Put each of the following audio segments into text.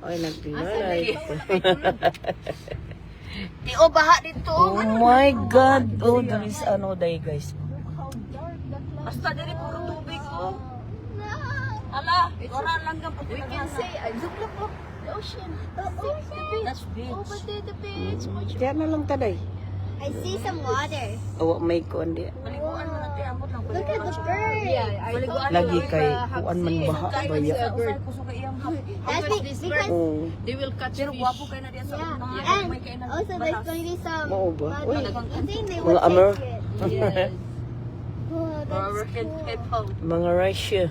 Ay, naglalay. Tio, baha dito. Oh my God. Oh, there is ano day, guys. Basta diri puro tubig ko. Ala, wala lang kang We can say, look, the ocean. The beach. That's beach. Over there, the beach. Kaya na lang taday. I see some water. Oh, may kuan di. Paliguan mo natin, ambot lang. Look at the bird. Yeah, Lagi kay kuan man baha baya. That's because Oh, they will catch Pero guwapo kayo na diyan sa yeah. unahan. And May kainan. also there's going to be some Mao ba? Uy. I think they Mga will Amer. take it. Yes. Oh, that's cool. Mga Russia.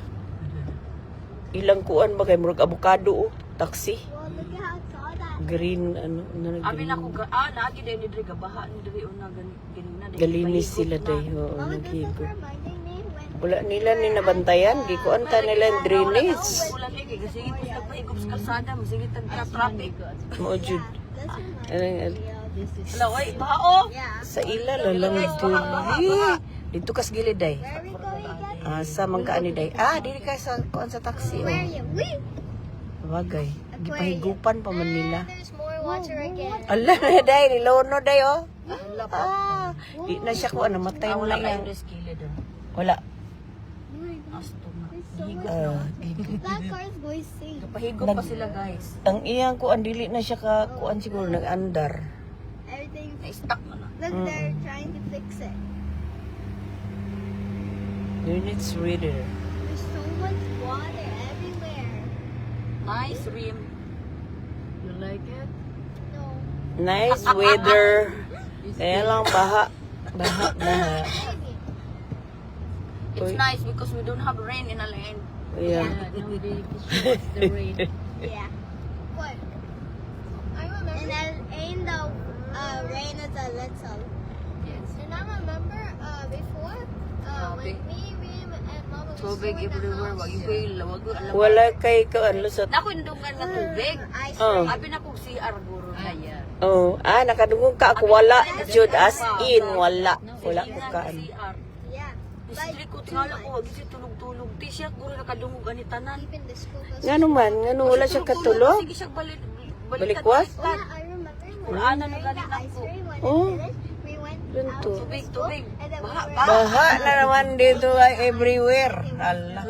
Ilang kuan ba kay murag avocado oh, taxi. Well, look at how tall that Green ano Abi green. na ko lagi din ni diri gabaha ni diri una ganina diri. Galinis sila day. Oo, Mama, this is naghigo. reminding me when Wala nila ni nabantayan, di ko anta nila yung drainage. Wala ni kay sige po nagpaigop sa kalsada, sige tag traffic. Mo jud. this reminds Ano, Ala, oy, bao. yeah. sa ila lang dili. Dito kas gilid day. Where are we going again? Sa mangkaan ni day. Dili ka sa kuan sa taxi Where are oh. you? Wait. Bagay. Gipahigupan pa man nila. There's more water again. Ala na day, nilono day oh. Di na siya kuan namatay na Wala yan. kayo skilled do. Wala. Asto na. That car is going safe. Kapahigop pa sila guys. Ang iyang kuan dili na siya ka kuan siguro nag-andar. Everything. Na-stuck na na. Look, they're trying to fix it. Units reader. There's so much water everywhere. Nice rim. You like it? No. Nice weather. Kaya lang baha. Baha. Maybe. It's Uy. nice because we don't have rain in Alain. Yeah. The rain. Yeah. What? I remember. And then in the rain is a little. Yes. And I remember before when me, Rim, and Mama was Tubig in the everywhere. house. Wag yung kayo, wag yung alam. Wala kay kuan lusot. Nakundungan nga tubig. Ice Oh. Abi na kong CR guro na yan. Oh, nakadungog ka ako wala. Jud as in wala. Wala ko kaan. CR. Yeah. Isili ko tingala ko wag si tulog-tulog. Di siya guro nakadungog ani tanan. Even the school goes. Ngano man, ngano wala siya katulog. Sige siya Balikwas? Yeah, I remember when Wala na we nagalit the ice ako. cream when Oh. it finished. We went Ganito. out to Tubig, school, tubig. and then we Baha, were baha. Baha na naman dito ay everywhere. Hala.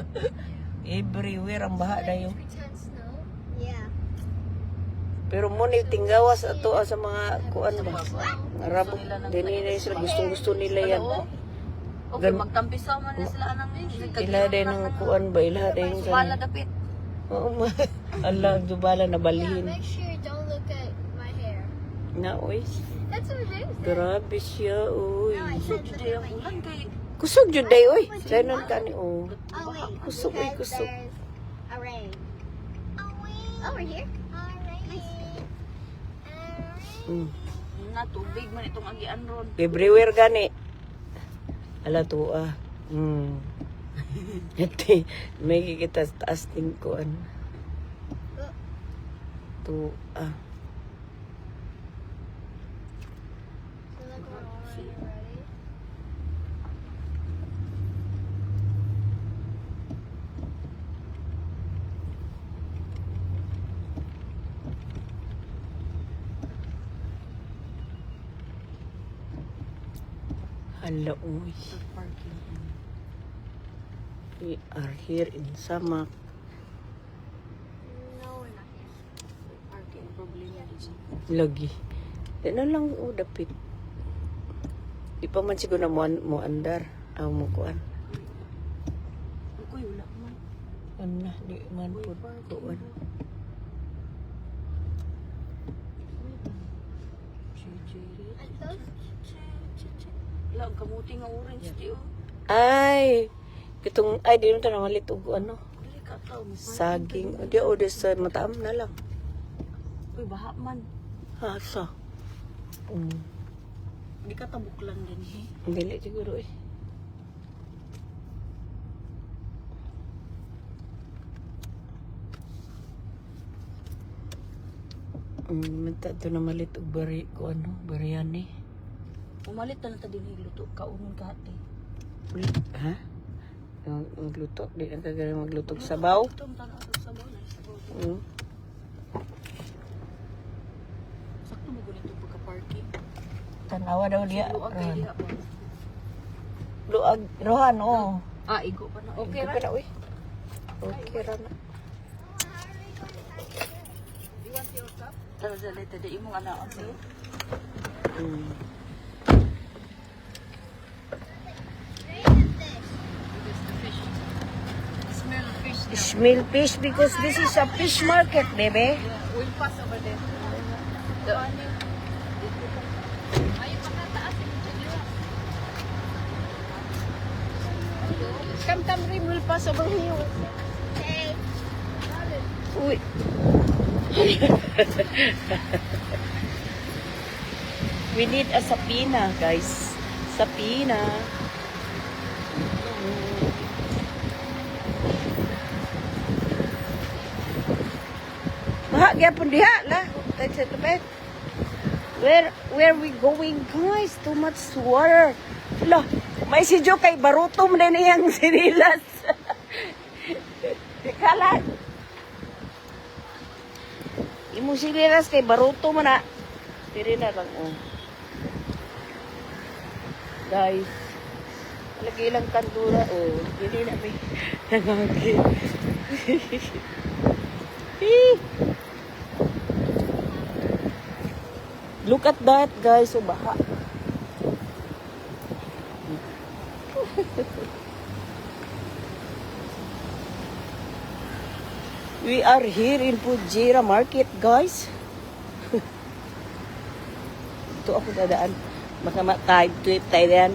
Everywhere ang baha na yun. pretend snow. Yeah. Pero mo ni tinggawas ato sa mga kuan ba. Arabo dinili sila gustong-gusto nila yan. Okay, magtampisaw man na sila anang Ila din ng kuan ba ila din Wala sa. dapit. Oo ma. Allah jubala na Yeah, balhin. make sure you don't look at my hair. Na oy. That's what it is. Grabe siya oy. No, I said look Today at ang my ulan kay Kusog jud day oy. Sayon ka ni oh. Oh wait, Kusog oy because kusog. there's a rain. Oh, we're here. Mm. na tubig man itong agian ron. Everywhere gani. Ala tuwa. Ito, may kita taas ting kuan. Tuwa. So look, we're already ready. Hala uy. Parking. We are here in Samak. No, we're not here. Parking problema dito. Lagi. Di na lang dapit. Di pa man siguro na mo andar. Mo kuan. Uy, wala man. Ano di man po kuan. I thought Wala, ang kamuti nga orange tiyo. Ay, kitong ay di mo ta na malit og ano. Dili ka tao. Saging. Di o di sa mataam na lang. Uy, baha man. Ha sa. Di ka tabuklan din eh. Dili siguro eh. Mata to na malit og bari ko ano, biryani. Umalit na lang ta din luto. Kaunon ka ate. Ha? Magluto, di na kagaya magluto og sabaw. Ito, ang tanong sa sabaw na. Sabaw. Mm. Tanawa daw dia. Okay, diha po. Luag, Rohan, oh. Igo pa na. Okay ra. Okay na, uy. Okay ra na. Tara dali tadi imong anak okay. Mm. Smell fish. Smell fish because this is a fish market, baby. We'll pass over there. Come, Rim, we'll pass over here. Okay. Uy. We need a sapina, guys. Sapina. Maha, gyapon diha la. Tayo sa tapet. Where we going, guys? Too much water. Lah, may si Jo kay barutom din iyang sinilas. Kalat. Imo sinilas kay barutom na. Diri na lang, oh. Guys, lagi lang kandura, oh. Dili na may nangagi. Look at that, guys. So, baha. We are here in Pujira Market, guys. Ito ako dadaan. Baka ma-type tayo yan.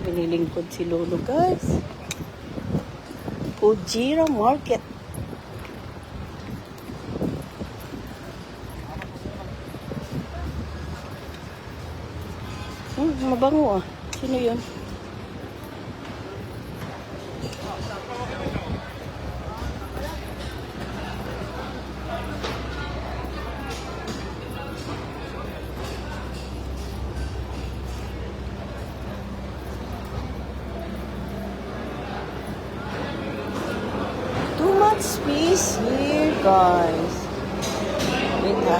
Pinilingkod si Lolo, guys. Pujira Market. Mabango ah. Sino yun? Too much space here, guys. Wait ha.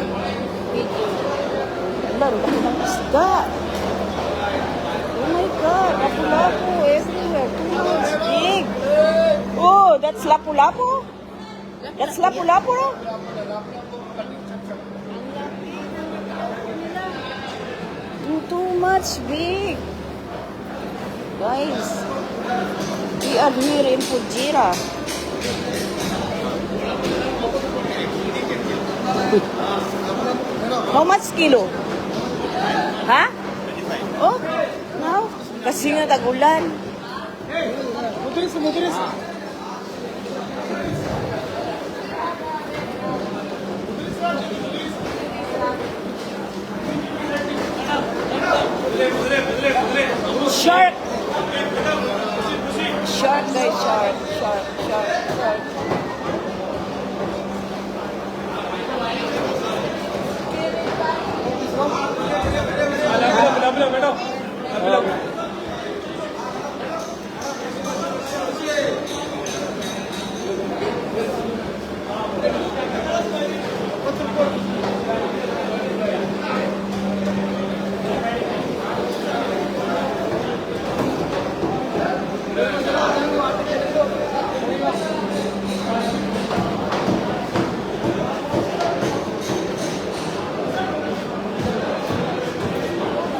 Alam, laki ng isda. Oh my God, lapu-lapu everywhere. Too much big. Oh, that's lapu-lapu? That's lapu-lapu? Too much big. Guys, we are here in Pujira. How much kilo? Ha? Oh, now? Kasi nga tagulan. Shark! Shark, guys, shark, shark, shark, shark.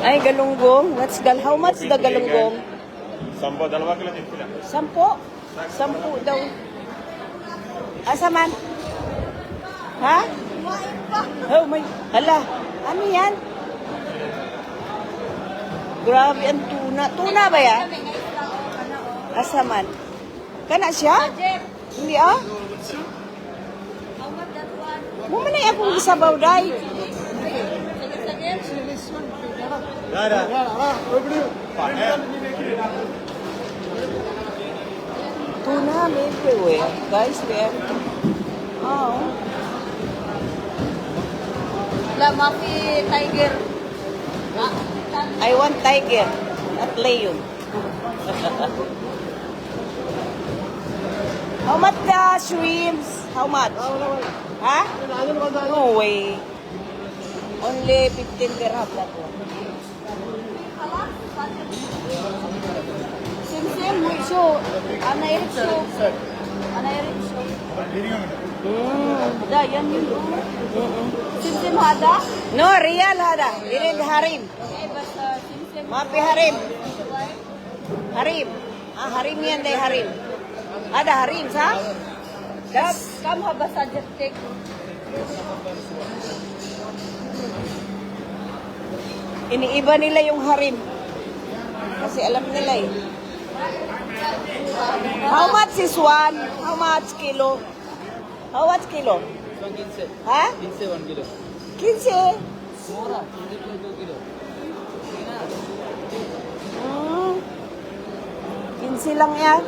Ay, galunggong. How much the galunggong? 10 dalawa kilo tipila. 10? 10 daw. Asa man? Ha? Oh, may... Hala. Ano yan? Grabe ang tuna. Tuna ba yan? Asa man? Kana siya? Hindi ah? Mumanay akong isabaw dahi. Tuna everywhere. Guys, we are... Oh. La Mafi Tiger. Ah, I want tiger, not lion. How much the shrimps? How much? Ha? No way. Only 15 dirham that one. Sim, show. Ana Eric show. Ana Eric show. Da, yan yun. Sim hada? No, real hada. Irid harim. Eh, basta Sim. Mapi harim. Harim. Ah, harim yan day harim. Ada harim, sa? Kam haba sa jettek. Iniiba nila yung harim. Kasi alam nila eh. How much is one? How much kilo? How much kilo? Ha? 1 kilo. 15. Mura, 2 kilo. 15 lang yan.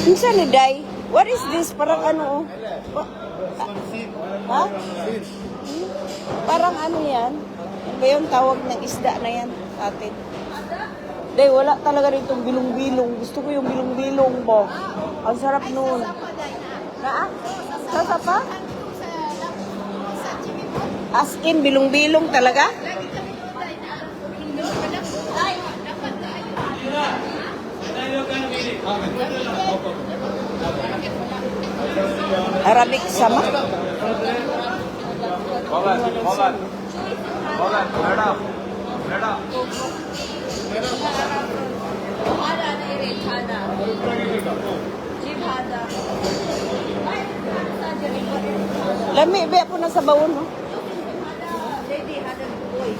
Minsan ni Day, what is this? Parang ano? Ha? Parang ano yan? Ano ba yung tawag ng isda na yan sa atin? Day, wala talaga ditong bilong-bilong. Gusto ko yung bilong-bilong mo. Ang sarap nun. Na? Sasa pa? As in, bilong-bilong talaga? Arabic sama? Hada na Eric, hada. Jib hada. Lami, be po na sa bawon, no? Lady hada boy.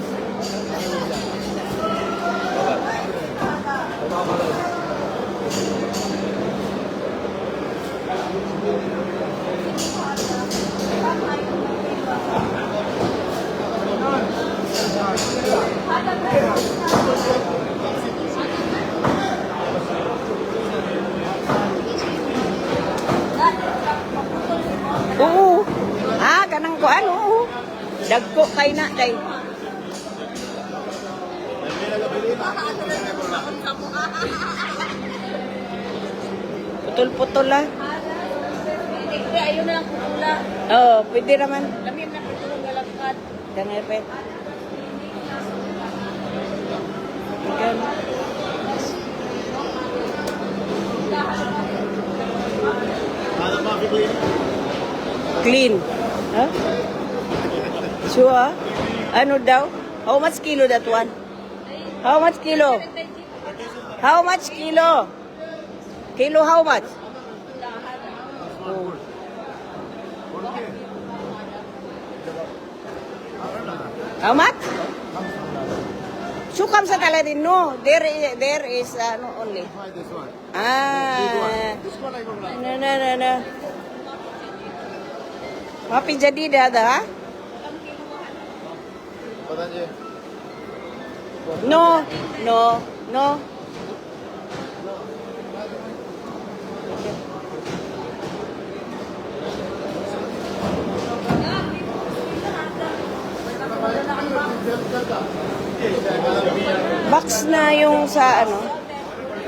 Oo. Ah, kanang ko ano? Oo. Dagko kay na, day. Putol-putol lah. Hindi, ayun na lang kutula. Oo, pwede naman. Lamim na pagtulong galakad. Jangan pet. Gan. Clean. Huh? Sure? Ano daw? How much kilo that one? How much kilo? How much kilo? Kilo how much? Oh. How much? Sukam sa Taladin, no. There is no only. Ah. No. Mapi jadi dah ha? No. Box na yung sa ano.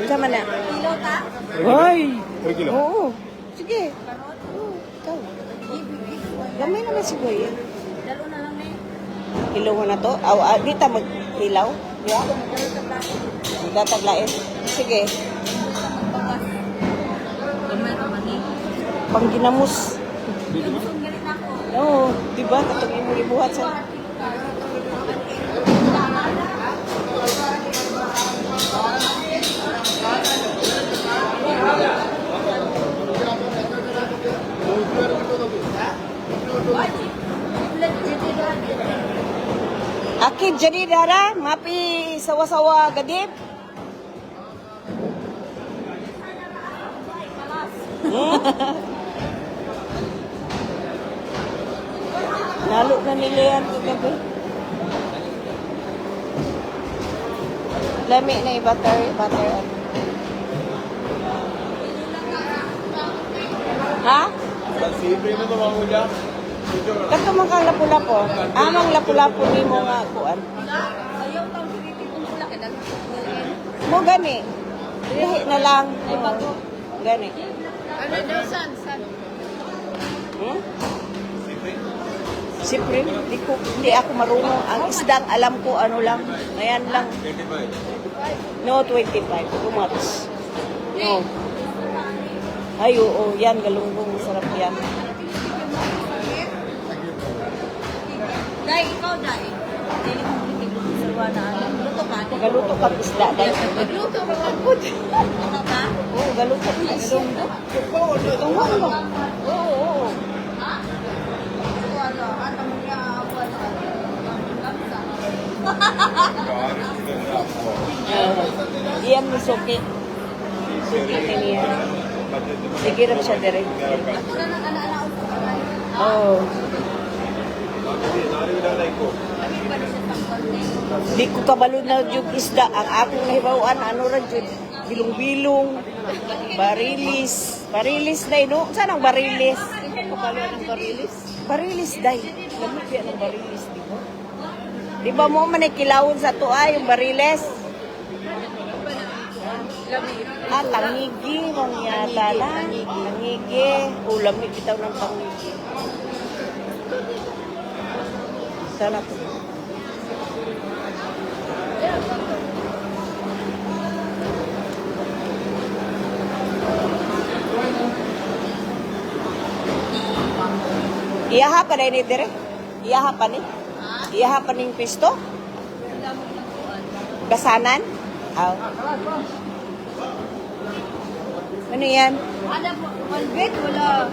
Sama na. Kilo ta? Hoy. Per kilo. Oo. Sige. Oo, ikaw. Gamay naman si Goya. Dalo na lang eh. Hilaw mo na to? Di ta maghilaw? Di ba? Tataglain. Sige. Gamay naman eh. Pang ginamos. Yung sunggirin ako. Oo. Di ba? Katong imo ibuhat sa... Akid jadi dara, mapi sawa-sawa gadib. Nalo na nila yan kagabi. Lami na i-butter. Ha? Siyempre na tumamulya. Kato man kang lapu-lapo. Amang lapu-lapo ni mo nga kuan. Ayaw tao pinipitong pula kaya Mo gani. Lihi na lang. Gani. Ano daw, son? Hmm? Siyempre, hindi ako marunong. Ang isdang alam ko ano lang. Ayan lang. 25. No, 25. Too much. No. Ay, oo. Yan, galunggong. Sarap yan. Dai, ikaw dai. Dili mo pinipitong sa na ano. Luto ka. Galuto kang isda. Dahil. Luto mo ang pud. Ano ka? Oo, galuto kang isda. Tungo mo. Oo. Ano? Ano mo niya? Iyan mo suki. Suki niya. Sige rin siya dire. Ako na nang ana-ana sa kanay. Oo. Di ko kabalo na yung isda. Ang akong nahibawaan, ano rin yun? Bilong-bilong. Barilis. Barilis na no? Saan ang barilis? Kabalo ng barilis. Barilis day. Lamig yan ang barilis, di ba? Di ba mo manikilawon sa tuwa yung barilis? Ah, tangigi. Mangyata na. Tangigi. Lamig bitaw ng tangigi. Sarap. Iyaha pa na ini dire? Iyaha pa ni? Iyaha pa ning pisto? Gasanan? Aw. Ano yan? Ada walbet wala.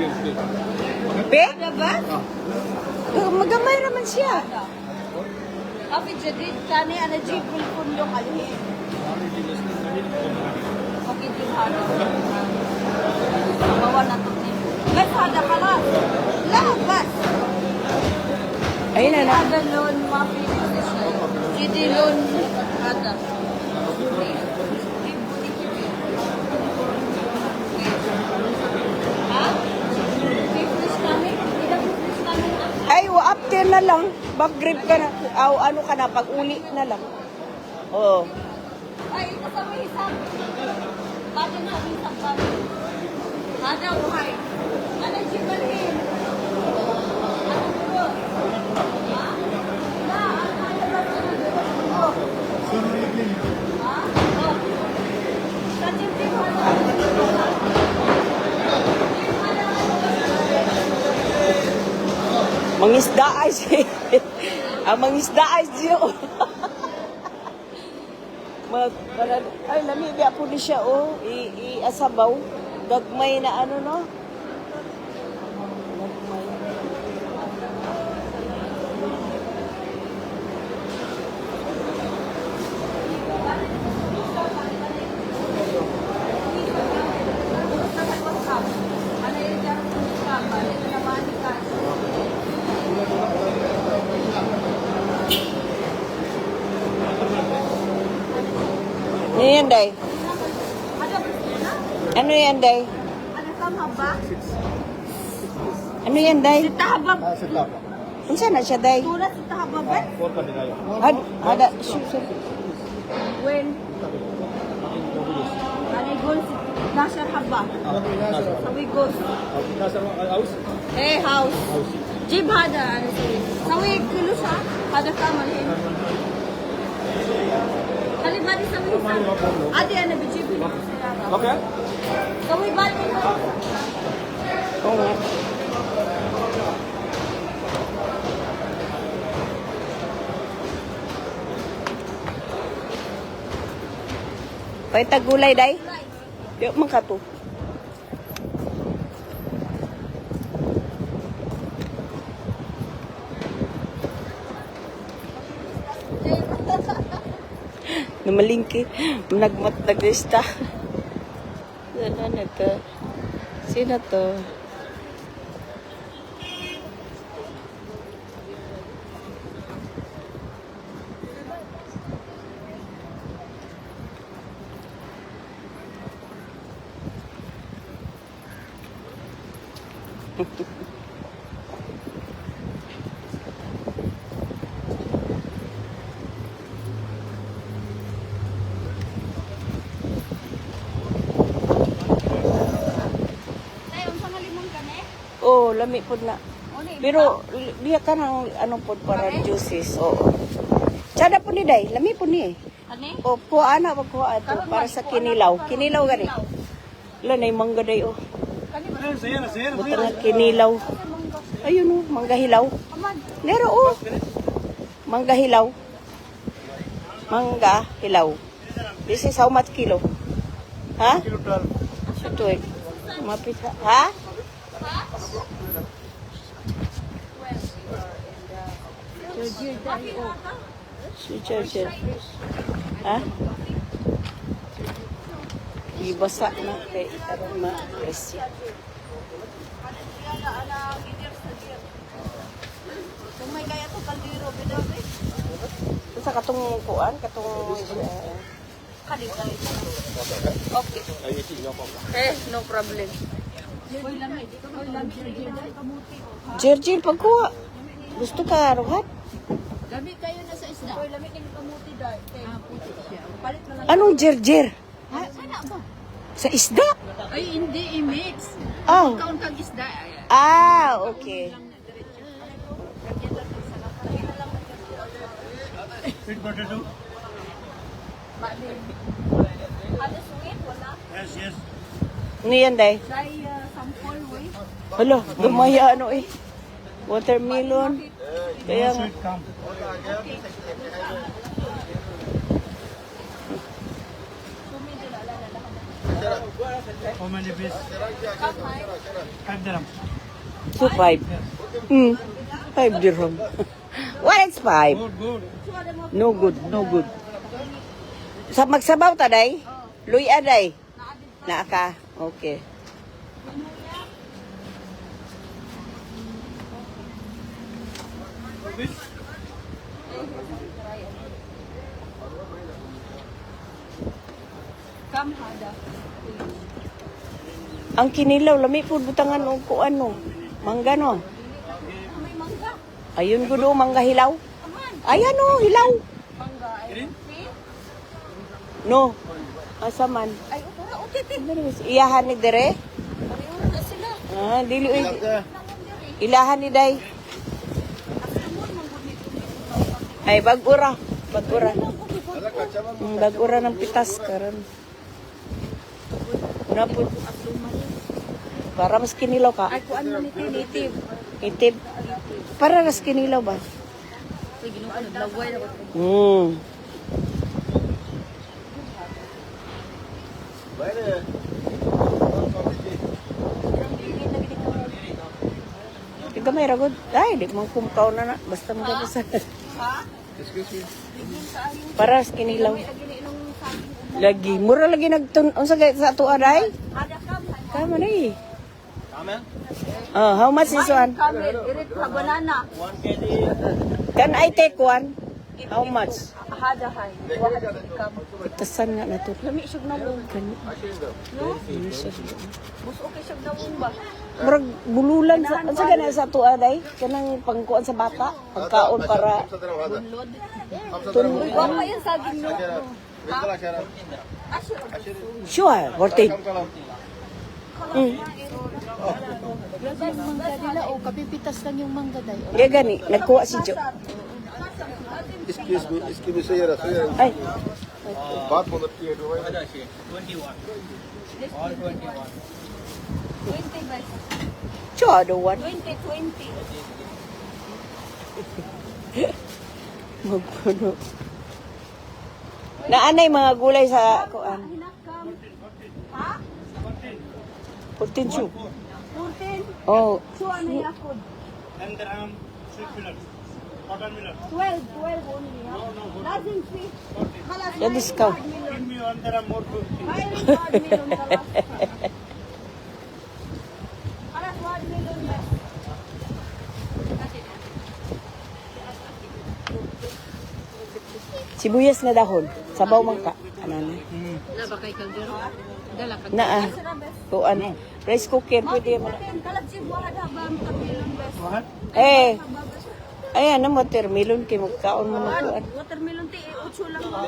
Be? Ada ba? Magamay naman siya. Api jadi tani ana jibril pundong alhi. Okay din hada. Bawa na to ni. Bas hada kalas. Labas. Ayun na na. Ada loan mapi. Jadi loan ada. Ha? Fitness kami? Tidak fitness kami. Ay, after na lang. Back-grip ka na. Aw, ano ka na, pag-uli na lang. Oo. Ay, ito sa may isang. Bakit sa may isang kami? Ada uhay. Ada jibalhin. Ano po? Ha? Na, ano ba ito? Ha? Oh. Sa jibalhin mo na. Mangisda ay siya. Ang mangisda ay siya. Ay, lamibya po ni siya, oh. I-asabaw. Gagmay na ano, no? Gagmay. Ano yan, Day? Ano yan, Day? Ano ka maba? Ano yan, Day? Tahabab. Unsa na siya, Day? Tulad sa tahababat. Ada, susun. When? Anigol nasa haba. Sawi gos. Eh, house. Jib hada. Ano sawi? Sawi kilo siya. Hada ka malhin. Kalibadi sawi sa. Adi ano bijib. Okay. Sawi bali na. Oo nga. Pay tagulay, Day? Di man ka to. Namalingki. Nagmat-naglista. Ano na to? Sino to? Tayo, sa malimong kami? Oh, lami po na. O, ni, Pero liya ka ng ano po para juices. Oo. Tsada po ni day, lami po ni. Ani? O kuha na magkuha ito para sa kinilaw. Kinilaw gani. Wala na yung mangga day oh. Buta nga kinilaw. Ayun oh, mangga hilaw. Lero oh. Mangga hilaw. Mangga hilaw. This is how much kilo? Ha? Ito eh. Mapit ha? Ha? Si Churchill. Ha? Ibasa na kay Arama Presya. Kung may kaya to kaldero, binabi. Sa katong kuan, katong Kaligay. okay. No problem. Uy, lamig. Uy, lamig. Kamuti. Virgin pagkuha. Gusto ka ruhat? Lamig kayo na sa isda. Uy, lamig yung kamuti dahil. Puti siya. Palit na lang. Anong jerjer? Ha? Sana ba? Sa isda? Ay, hindi. I-mix. Oh. Kaun kang isda. Ah, okay. Sweet potato? Ada sweet, wala? Yes, yes. Ano yan, day? Try sample, wey. Hala, dumaya ano eh. Watermelon. Kaya nga. Sweet come. How many piece? 5 dirham. So, 5. 5 dirham. What is 5? Good, good. No good, no good. Sa magsabaw ta, day? Luya, day? Naa ka? Okay. Fish? Come, Hada. Ang kinilaw, lami po butangan o kuan no. Mangga no. May mangga. Ayun ko do, mangga hilaw. Aman. Ayan no, hilaw. Mangga. Ay, see? No. Asa man. Ay, upura, utiti. Iyahan ni dire? Pareho na sila. Ah, dili uy. Ilahan ni day. Ay, bagura. Bagura. Bagura ng pitas karon. Napod. Para mas kinilaw ka. Ay, kuan mo nito, native. Itib. Para mas kinilaw ba? Ay, ginuan, naglaway na ba? Tiga may ragod. Ay, di mo kumkaw na na. Basta mo ka sa. Ha? Excuse me. Para mas kinilaw. Lagi na inong saging. Lagi. Mura lagi nagtun. Unsa gay sa ato aday? Hada, come. Kama na eh. Amen? How much is one? Come, irit ka banana. 1 kg. Can I take one? How much? Hada, hay. Wahad, come. Tasan nga na to. Lami siya na mo. No? Kani. Bus okay siya gawin ba? Murag bululan sa unsa gani sa ato aday? Kanang pangkuan sa bata, pagkaon para Bunlod. tunod. Uy, wapa yan saging, no? Sure, worth Mangga nila, o kapipitas lang yung mangga dayo. Kaya gani, nagkuha si Jo. इसकी भी सही है रसोई है Ay, बात बहुत अच्छी है 21. All 21. 20 ba? Jo, the one. 20. Magpuno. Naanay mga gulay sa kuan. Hinakam. Ha? 14 chu. 14? Oh, So, ano yung akod? 10 dirham, sweet millet. Cotton millet. 12 only, ha? Doesn't fit. Malas yung discount. Give me 1 dirham more food. Hiring hard million sa last time. Alas 1 million less. Sibuyas na dahon. Sabaw man ka. Ano na? Na ba kay Caldero? Dala ka. Naa. Kuan. Rice cooker pwede mo. Kalag si buha da ba ang katilon bes. Eh. Ayan na watermelon kay magkaon mo na kuan. Watermelon ti 8 lang ba?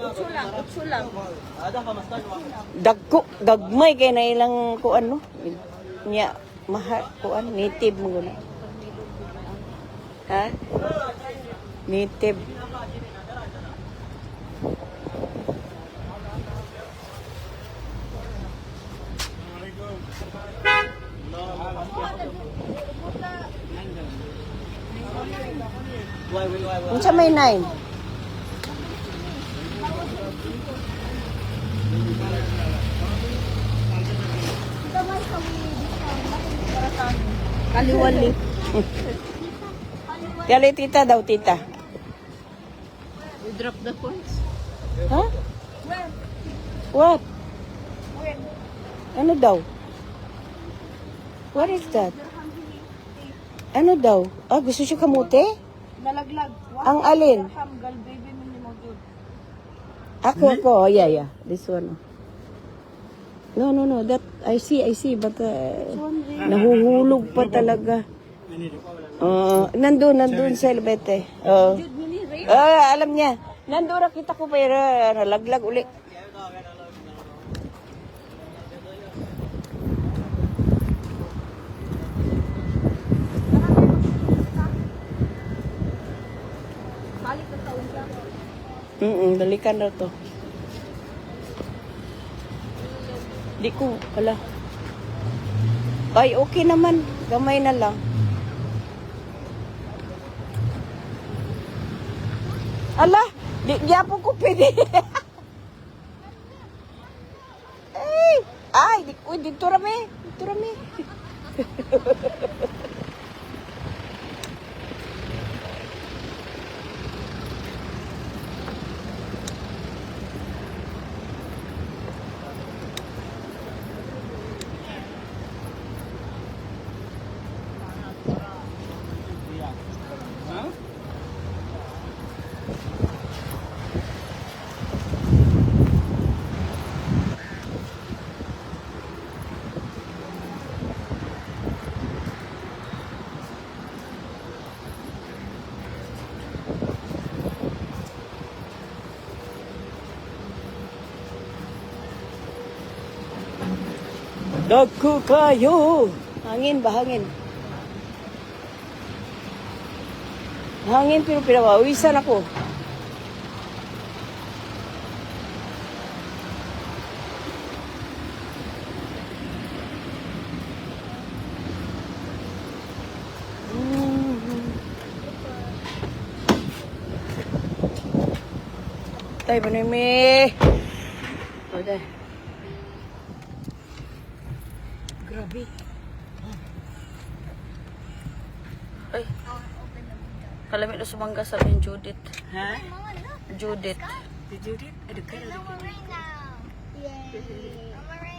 8 lang. Dagko gagmay kay na ilang kuan no. Nya mahal kuan native mo guna. Ha? Native. Unsa may 9? Kaliwali. Kali tita daw tita. We drop the coins. Ha? What? Ano daw? What is that? Ano daw? Ah, gusto siya kamote? Nalaglag. Ang alin? Hamgal baby mo ni mo jud. Ako. Oh, yeah. This one. No. That, I see. But, nahuhulog pa talaga. Nandun sa elbete. Alam niya. Nandun kita ko pero nalaglag uli. Balik na taon ka. Balikan na to. Di ko, wala. Ay, okay naman. Gamay na lang. Ala, di po ko pwede. Ay, dito rami. Dagko kayo. Hangin ba? Hangin pero pinawawisan ako. Tay, manimi. Oday. Grabe. Ay. Kalamit na sumangga sa amin, Judith. Ha? Judith. Mama right now. Yay. Mama right